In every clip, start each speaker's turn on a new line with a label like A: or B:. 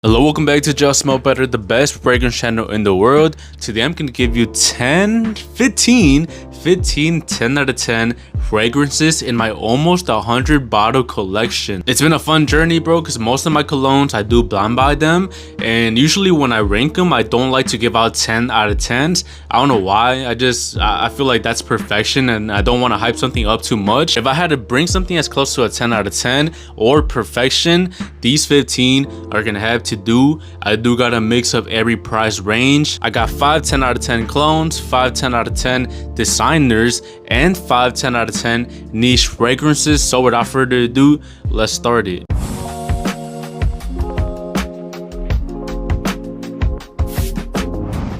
A: Hello, welcome back to Just Smell Better, the best fragrance channel in the world. Today I'm going to give you 10 out of 10 fragrances in my almost 100 bottle collection. It's been a fun journey, bro, because most of my colognes I do blind buy them, and usually when I rank them I don't like to give out 10 out of 10s. I don't know why. I feel like that's perfection and I don't want to hype something up too much. If I had to bring something as close to a 10 out of 10 or perfection, these 15 are gonna have to do. I do got a mix of every price range. I got 5 10 out of 10 clones, 5 10 out of 10 designers, and 5 10 out of 10 niche fragrances. So without further ado, let's start it.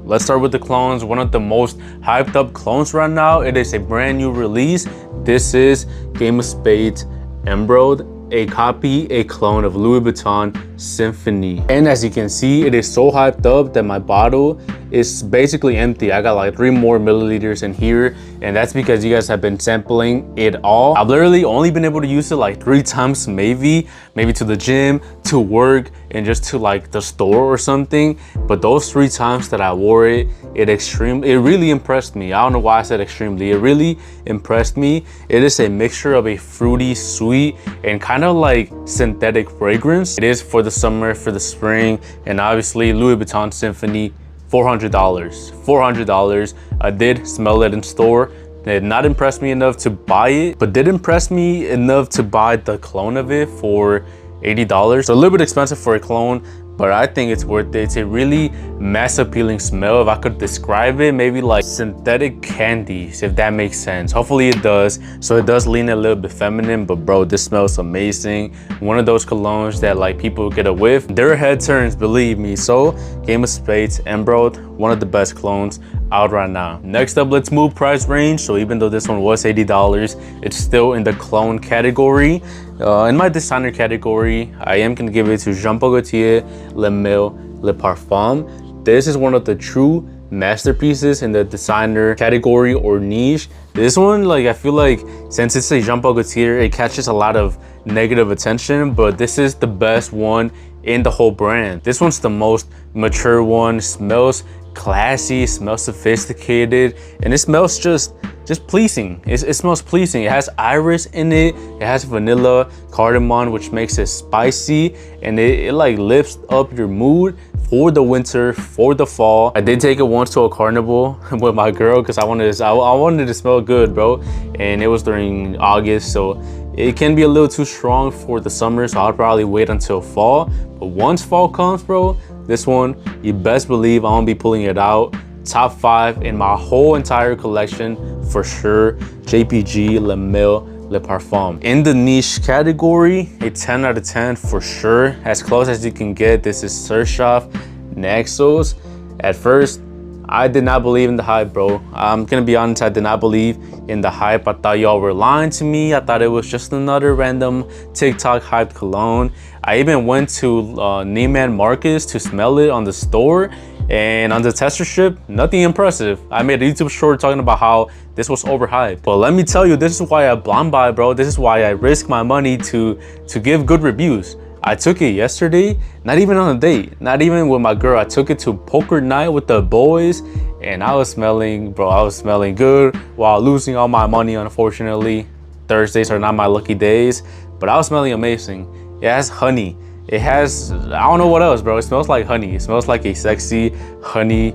A: Let's start with the clones. One of the most hyped up clones right now. It is a brand new release. This is Game of Spades Emerald, a clone of Louis Vuitton Symphony. And as you can see, it is so hyped up that my bottle is basically empty. I got like 3 more milliliters in here, and that's because you guys have been sampling it all. I've literally only been able to use it like 3 times, maybe to the gym, to work, and just to like the store or something. But those 3 times that I wore it, it really impressed me. I don't know why I said extremely. It really impressed me. It is a mixture of a fruity, sweet, and kind of like synthetic fragrance. It is for the summer, for the spring, and obviously Louis Vuitton Symphony, $400. $400. I did smell it in store. It did not impress me enough to buy it, but did impress me enough to buy the clone of it for $80. So a little bit expensive for a clone, but I think it's worth it. It's a really mass appealing smell. If I could describe it, maybe like synthetic candies, if that makes sense. Hopefully it does. So it does lean a little bit feminine, but bro, this smells amazing. One of those colognes that like people get a whiff, their head turns, believe me. So Game of Spades Emerald, one of the best clones out right now. Next up, let's move price range. So even though this one was $80, it's still in the clone category. In my designer category, I am gonna give it to Jean Paul Gaultier Le Parfum. This is one of the true masterpieces in the designer category or niche. This one, like, I feel like since it's a Jean Paul Gaultier, it catches a lot of negative attention, but this is the best one in the whole brand. This one's the most mature one. Smells classy, smells sophisticated, and it smells just pleasing. It smells pleasing. It has iris in it. It has vanilla, cardamom, which makes it spicy, and it like lifts up your mood for the winter, for the fall. I did take it once to a carnival with my girl because I wanted to smell good, bro, and it was during August, so it can be a little too strong for the summer, so I'll probably wait until fall. But once fall comes, bro, this one, you best believe I'm gonna be pulling it out. Top 5 in my whole entire collection for sure. JPG Le Parfum. In the niche category, a 10 out of 10 for sure. As close as you can get. This is Xerjoff Naxos. At first, I did not believe in the hype, bro. I'm gonna be honest, I did not believe in the hype. I thought y'all were lying to me. I thought it was just another random TikTok hyped cologne. I even went to Neiman Marcus to smell it on the store, and on the tester strip, nothing impressive. I made a YouTube short talking about how this was overhyped. But let me tell you, this is why I blind buy, bro. This is why I risk my money to give good reviews. I took it yesterday, not even on a date, not even with my girl. I took it to poker night with the boys, and I was smelling good while losing all my money, unfortunately. Thursdays are not my lucky days, but I was smelling amazing. It has honey. It has, I don't know what else, bro. It smells like honey. It smells like a sexy honey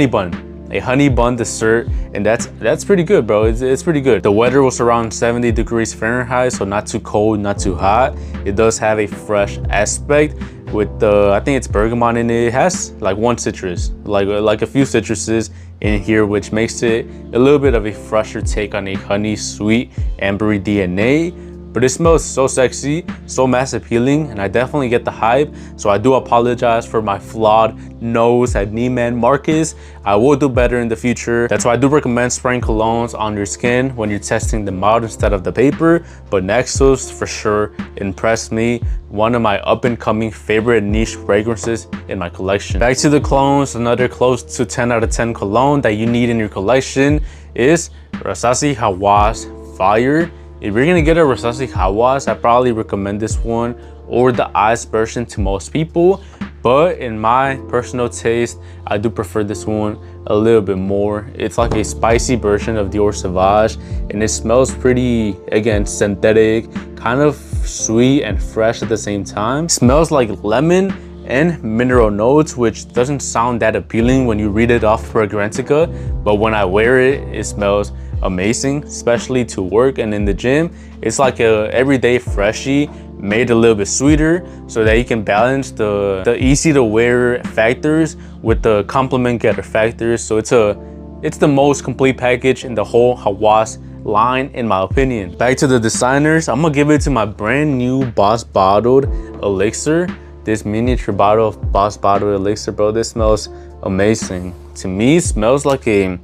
A: bun. A honey bun dessert, and that's pretty good, bro. It's pretty good. The weather was around 70 degrees Fahrenheit, so not too cold, not too hot. It does have a fresh aspect with the, I think it's bergamot in it. It has like one citrus, like a few citruses in here, which makes it a little bit of a fresher take on a honey, sweet, ambery DNA. But it smells so sexy, so mass appealing, and I definitely get the hype. So I do apologize for my flawed nose at Neiman Marcus. I will do better in the future. That's why I do recommend spraying colognes on your skin when you're testing them out instead of the paper. But Naxos for sure impressed me. One of my up and coming favorite niche fragrances in my collection. Back to the clones, another close to 10 out of 10 cologne that you need in your collection is Rasasi Hawas Fire. If you're gonna get a Rasasi Hawas, I probably recommend this one or the ice version to most people. But in my personal taste, I do prefer this one a little bit more. It's like a spicy version of Dior Sauvage, and it smells pretty, again, synthetic, kind of sweet and fresh at the same time. Smells like lemon and mineral notes, which doesn't sound that appealing when you read it off Fragrantica, but when I wear it, it smells amazing, especially to work and in the gym. It's like a everyday freshie, made a little bit sweeter so that you can balance the easy to wear factors with the compliment getter factors. So it's the most complete package in the whole Hawas line, in my opinion. Back to the designers, I'm gonna give it to my brand new Boss bottled Elixir. This miniature bottle of Boss bottled Elixir, bro, this smells amazing. To me, it smells like a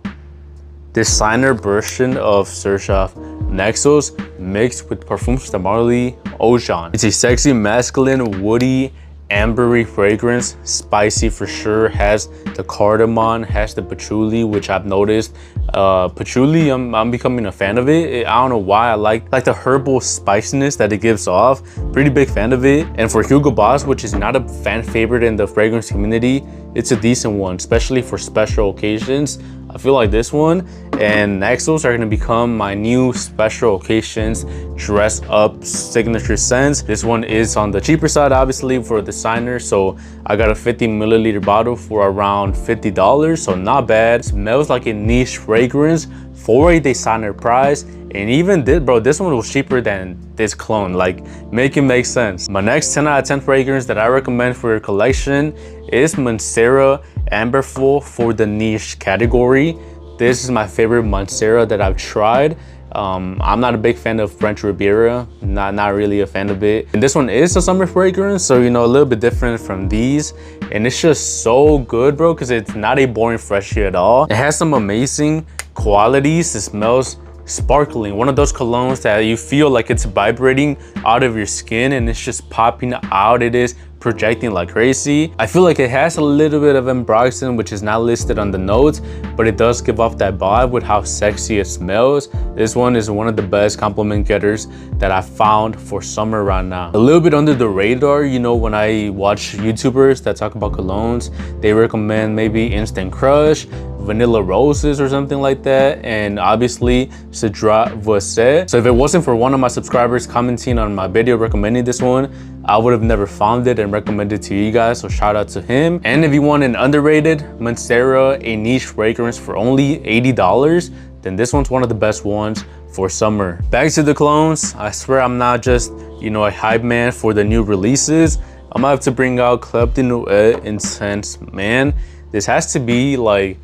A: designer version of Xerjoff Naxos mixed with Parfums de Marly Ojan. It's a sexy, masculine, woody, ambery fragrance, spicy for sure. Has the cardamom, has the patchouli, which I've noticed. Patchouli, I'm becoming a fan of it. I don't know why. I like the herbal spiciness that it gives off. Pretty big fan of it. And for Hugo Boss, which is not a fan favorite in the fragrance community, it's a decent one, especially for special occasions. I feel like this one and Naxos are gonna become my new special occasions dress up signature scents. This one is on the cheaper side, obviously, for a designer. So I got a 50 milliliter bottle for around $50, so not bad. Smells like a niche fragrance for a designer price. And even this, bro, this one was cheaper than this cologne. Like, make it make sense. My next 10 out of 10 fragrance that I recommend for your collection is Mancera Amberful for the niche category. This is my favorite Mancera that I've tried. I'm not a big fan of French Riviera, not really a fan of it. And this one is a summer fragrance, so you know, a little bit different from these. And it's just so good, bro, because it's not a boring freshie at all. It has some amazing qualities. It smells sparkling, one of those colognes that you feel like it's vibrating out of your skin and it's just popping out. It is projecting like crazy. I feel like it has a little bit of ambroxan, which is not listed on the notes, but it does give off that vibe with how sexy it smells. This one is one of the best compliment getters that I found for summer right now. A little bit under the radar, you know, when I watch YouTubers that talk about colognes, they recommend maybe Instant Crush, Vanilla Roses or something like that, and obviously Cedrat Voiset. So if it wasn't for one of my subscribers commenting on my video recommending this one, I would have never found it and recommended it to you guys, so shout out to him. And if you want an underrated Mancera, a niche fragrance for only $80, then this one's one of the best ones for summer. Back to the colognes, I swear I'm not just, you know, a hype man for the new releases. I'm gonna have to bring out Club de Nuit Intense. Man, this has to be like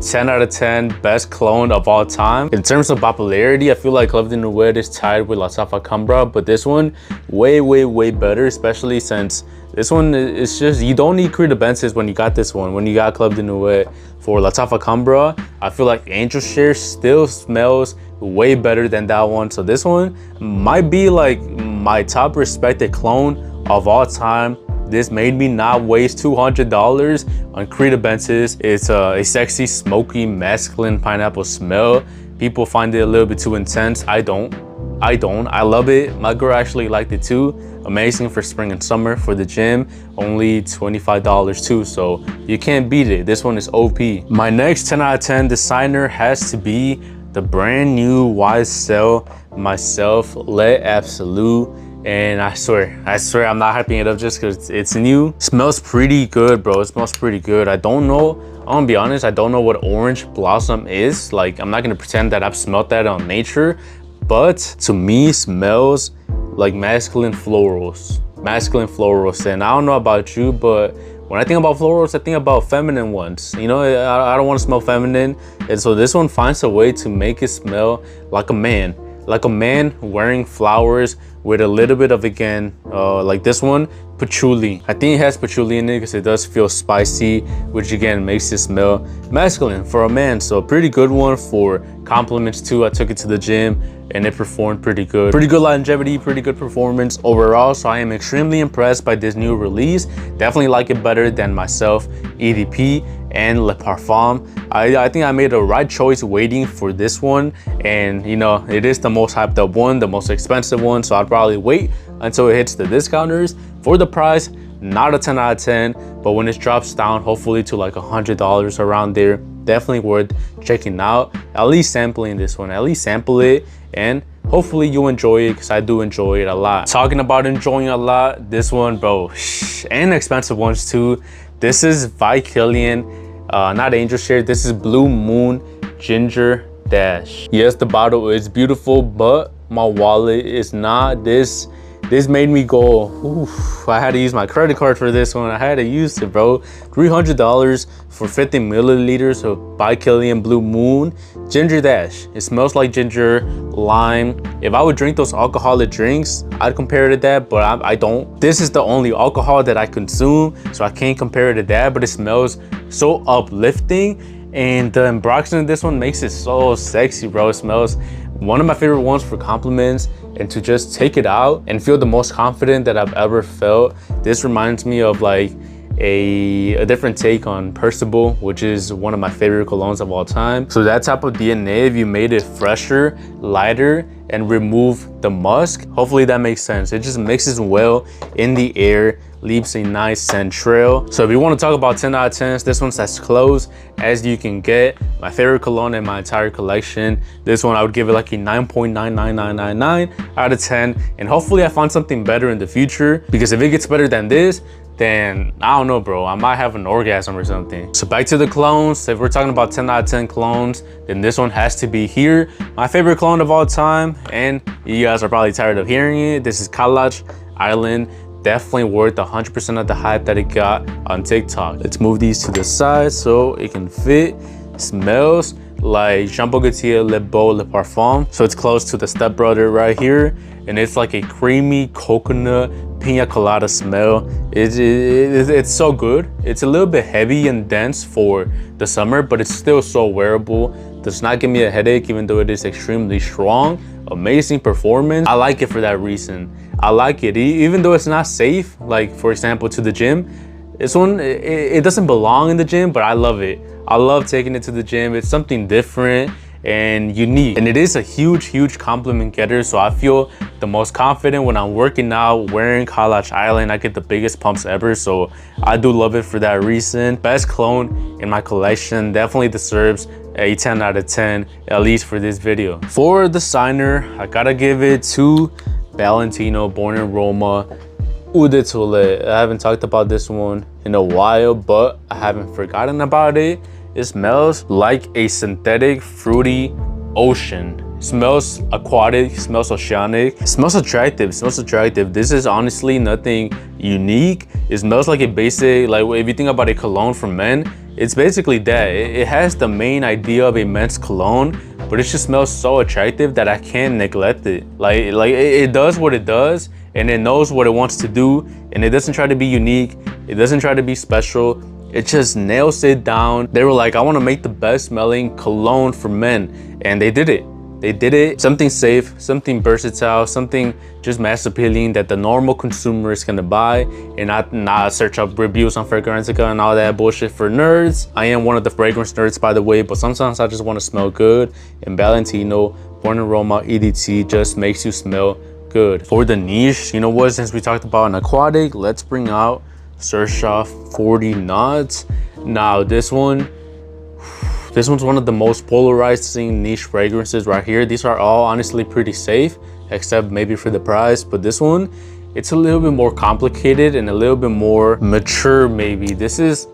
A: 10 out of 10 best cologne of all time. In terms of popularity, I feel like Club de Nuit is tied with Lattafa Opulent, but this one way better, especially since this one is just, you don't need Creed when you got this one. When you got Club de Nuit for Lattafa Opulent, I feel like Angel Share still smells way better than that one. So this one might be like my top respected cologne of all time. This made me not waste $200 on credences. It's a sexy, smoky, masculine pineapple smell. People find it a little bit too intense. I don't. I love it. My girl actually liked it too. Amazing for spring and summer for the gym. Only $25 too, so you can't beat it. This one is OP. My next 10 out of 10 designer has to be the brand new YSL Myself Le Absolute. And I swear I'm not hyping it up just because it's new. Smells pretty good, bro. It smells pretty good. I don't know, I'm gonna be honest, I don't know what orange blossom is. Like, I'm not gonna pretend that I've smelled that on nature, but to me smells like masculine florals. And I don't know about you, but when I think about florals, I think about feminine ones. You know, I don't want to smell feminine, and so this one finds a way to make it smell like a man. Like a man wearing flowers with a little bit of, again, like this one, patchouli. I think it has patchouli in it because it does feel spicy, which again makes it smell masculine for a man. So a pretty good one for compliments too. I took it to the gym and it performed pretty good. Pretty good longevity, pretty good performance overall. So I am extremely impressed by this new release. Definitely like it better than Myself, EDP, and Le Parfum. I think I made the right choice waiting for this one, and you know, it is the most hyped up one, the most expensive one, so I'd probably wait until it hits the discounters. For the price, not a 10 out of 10, but when it drops down, hopefully to like $100 around there, definitely worth checking out. At least sampling this one, at least sample it, and hopefully you enjoy it, because I do enjoy it a lot. Talking about enjoying a lot, this one, bro, and expensive ones too. This is by Kilian, not Angel Share. This is Blue Moon Ginger Dash. Yes, the bottle is beautiful, but my wallet is not. This made me go, oof, I had to use my credit card for this one. I had to use it, bro. $300 for 50 milliliters of by Kilian Blue Moon Ginger Dash. It smells like ginger, lime. If I would drink those alcoholic drinks, I'd compare it to that, but I don't. This is the only alcohol that I consume, so I can't compare it to that, but it smells so uplifting. And the embroxing of this one makes it so sexy, bro. It smells one of my favorite ones for compliments, and to just take it out and feel the most confident that I've ever felt. This reminds me of like a different take on Percival, which is one of my favorite colognes of all time. So that type of DNA, if you made it fresher, lighter, and remove the musk, hopefully that makes sense. It just mixes well in the air, leaves a nice scent trail. So if you want to talk about 10 out of 10s, this one's as close as you can get. My favorite cologne in my entire collection. This one I would give it like a 9.99999 out of 10, and hopefully I find something better in the future, because if it gets better than this, then I don't know, bro, I might have an orgasm or something. So back to the clones. If we're talking about 10 out of 10 clones, then this one has to be here. My favorite cologne of all time, and you guys are probably tired of hearing it. This is Khadlaj Island. Definitely worth 100% of the hype that it got on TikTok. Let's move these to the side so it can fit. Smells like Gaultier Le Beau Le Parfum. So it's close to the stepbrother right here, and it's like a creamy coconut pina colada smell. It's so good. It's a little bit heavy and dense for the summer, but it's still so wearable. Does not give me a headache, even though it is extremely strong. Amazing performance. I like it for that reason. I like it, even though it's not safe, like for example to the gym. This one, it doesn't belong in the gym, but I love it. I love taking it to the gym. It's something different and unique, and it is a huge compliment getter. So I feel the most confident when I'm working out wearing Khadlaj Island. I get the biggest pumps ever, so I do love it for that reason. Best clone in my collection, definitely deserves a 10 out of 10, at least for this video. For the signer, I gotta give it to Valentino, born in Roma, Eau de Toilette. I haven't talked about this one in a while, but I haven't forgotten about it. It smells like a synthetic fruity ocean. It smells aquatic, it smells oceanic, it smells attractive, it smells attractive. This is honestly nothing unique. It smells like a basic, like if you think about a cologne for men, it's basically that. It has the main idea of a men's cologne, but it just smells so attractive that I can't neglect it. Like it does what it does, and it knows what it wants to do, and it doesn't try to be unique. It doesn't try to be special. It just nails it down. They were like, I want to make the best smelling cologne for men, and they did it. They did it. Something safe, something versatile, something just mass appealing that the normal consumer is gonna buy, and not search up reviews on Fragrantica and all that bullshit for nerds. I am one of the fragrance nerds, by the way, but sometimes I just want to smell good, and Valentino, born in Roma, EDT, just makes you smell good. For the niche, you know what, since we talked about an aquatic, let's bring out Xerjoff 40 Knots. Now this one's one of the most polarizing niche fragrances right here. These are all honestly pretty safe, except maybe for the price, but this one, it's a little bit more complicated and a little bit more mature maybe. This is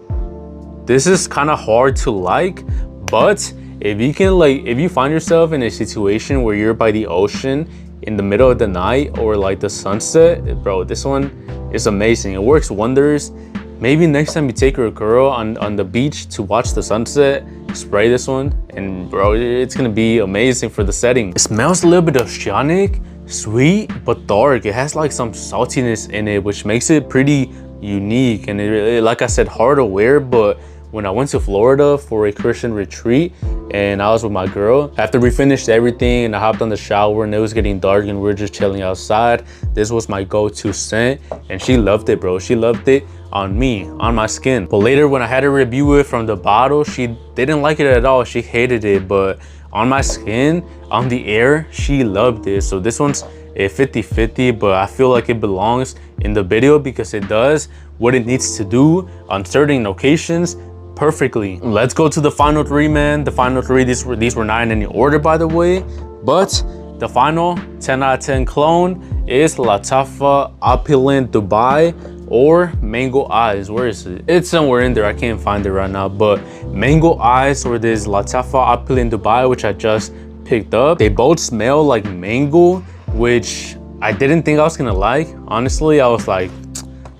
A: kind of hard to like, but if you find yourself in a situation where you're by the ocean in the middle of the night or like the sunset, bro, this one is amazing. It works wonders. Maybe next time you take your girl on the beach to watch the sunset, spray this one, and bro, it's gonna be amazing for the setting. It smells a little bit oceanic, sweet, but dark. It has like some saltiness in it, which makes it pretty unique. And it, like I said, hard to wear, but when I went to Florida for a Christian retreat and I was with my girl, after we finished everything and I hopped on the shower and it was getting dark and we were just chilling outside, this was my go-to scent, and she loved it, bro. She loved it on me, on my skin. But later when I had to review it from the bottle, she didn't like it at all. She hated it, but on my skin, on the air, she loved it. So this one's a 50-50, but I feel like it belongs in the video because it does what it needs to do on certain occasions perfectly. Let's go to the final three, man. The final three, these were not in any order, by the way, but the final 10 out of 10 cologne is Lattafa Opulent Dubai or Mango Eyes. Where is it? It's somewhere in there. I can't find it right now, but Mango Eyes or this Lattafa Opulent Dubai, which I just picked up. They both smell like mango, which I didn't think I was gonna like. Honestly, I was like,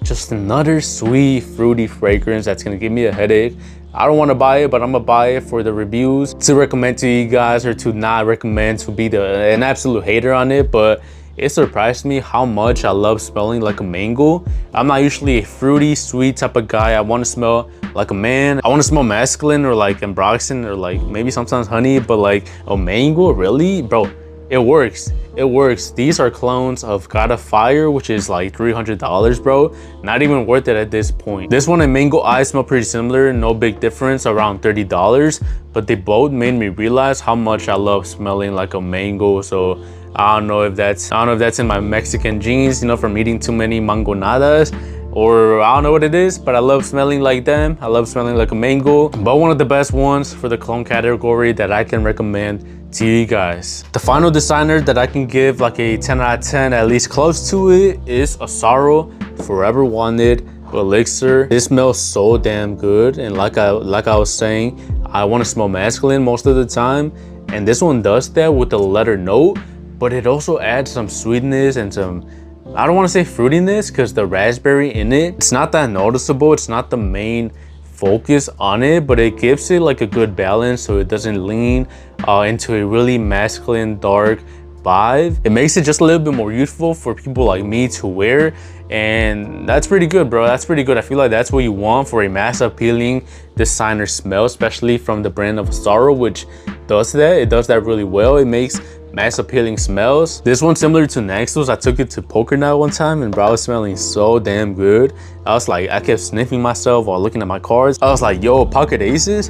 A: just another sweet, fruity fragrance that's gonna give me a headache. I don't want to buy it, but I'm gonna buy it for the reviews to recommend to you guys, or to not recommend, to be an absolute hater on it. But it surprised me how much I love smelling like a mango. I'm not usually a fruity, sweet type of guy. I want to smell like a man. I want to smell masculine or like ambroxan or like maybe sometimes honey, but like a mango, really? Bro, it works. It works. These are clones of God of Fire, which is like $300, bro. Not even worth it at this point. This one and Mango Eyes smell pretty similar, no big difference, around $30, but they both made me realize how much I love smelling like a mango. So I don't know if that's in my Mexican genes, you know, from eating too many mangonadas, or I don't know what it is, but I love smelling like them. I love smelling like a mango. But one of the best ones for the cologne category that I can recommend to you guys. The final designer that I can give like a 10 out of 10, at least close to it, is Azzaro Forever Wanted Elixir. This smells so damn good, and like I was saying, I want to smell masculine most of the time, and this one does that with the leather note, but it also adds some sweetness and some, I don't want to say fruitiness, because the raspberry in it, it's not that noticeable. It's not the main focus on it, but it gives it like a good balance so it doesn't lean into a really masculine dark vibe. It makes it just a little bit more youthful for people like me to wear, and that's pretty good, bro. That's pretty good. I feel like that's what you want for a mass appealing designer smell, especially from the brand of Azzaro, which does that. It does that really well. It makes mass appealing smells. This one's similar to Naxos. I took it to poker night one time, and bro, I was smelling so damn good. I was like, I kept sniffing myself while looking at my cards. I was like, yo, pocket aces?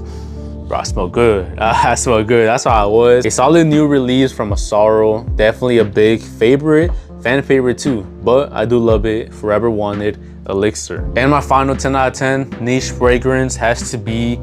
A: Bro, I smell good. I smell good. That's how I was. A solid new release from Azzaro. Definitely a big favorite, fan favorite too, but I do love it. Forever Wanted Elixir. And my final 10 out of 10 niche fragrance has to be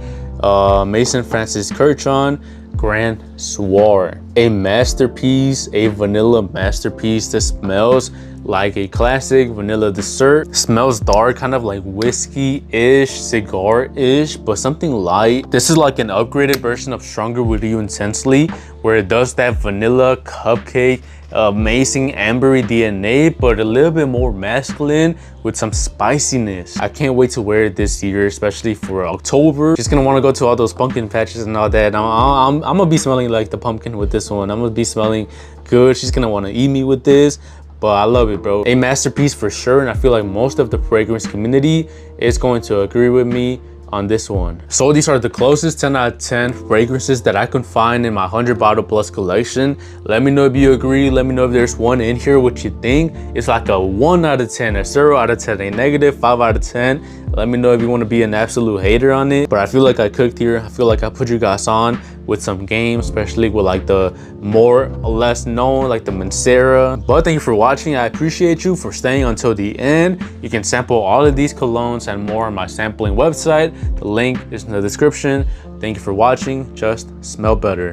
A: Maison Francis Kurkdjian Grand Soir. A masterpiece, a vanilla masterpiece that smells like a classic vanilla dessert. Smells dark, kind of like whiskey-ish, cigar-ish, but something light. This is like an upgraded version of Stronger With You Intensely, where it does that vanilla cupcake, amazing ambery DNA, but a little bit more masculine with some spiciness. I can't wait to wear it this year, especially for October. Just gonna want to go to all those pumpkin patches and all that. I'm gonna be smelling like the pumpkin with this one. I'm gonna be smelling good. She's gonna want to eat me with this, but I love it, bro. A masterpiece for sure, and I feel like most of the fragrance community is going to agree with me on this one. So these are the closest 10 out of 10 fragrances that I can find in my 100 bottle plus collection. Let me know if you agree. Let me know if there's one in here what you think. It's like a 1 out of 10, a 0 out of 10, a negative 5 out of 10. Let me know if you want to be an absolute hater on it. But I feel like I cooked here. I feel like I put you guys on with some game, especially with like the more or less known, like the Mancera. But thank you for watching. I appreciate you for staying until the end. You can sample all of these colognes and more on my sampling website. The link is in the description. Thank you for watching. Just smell better.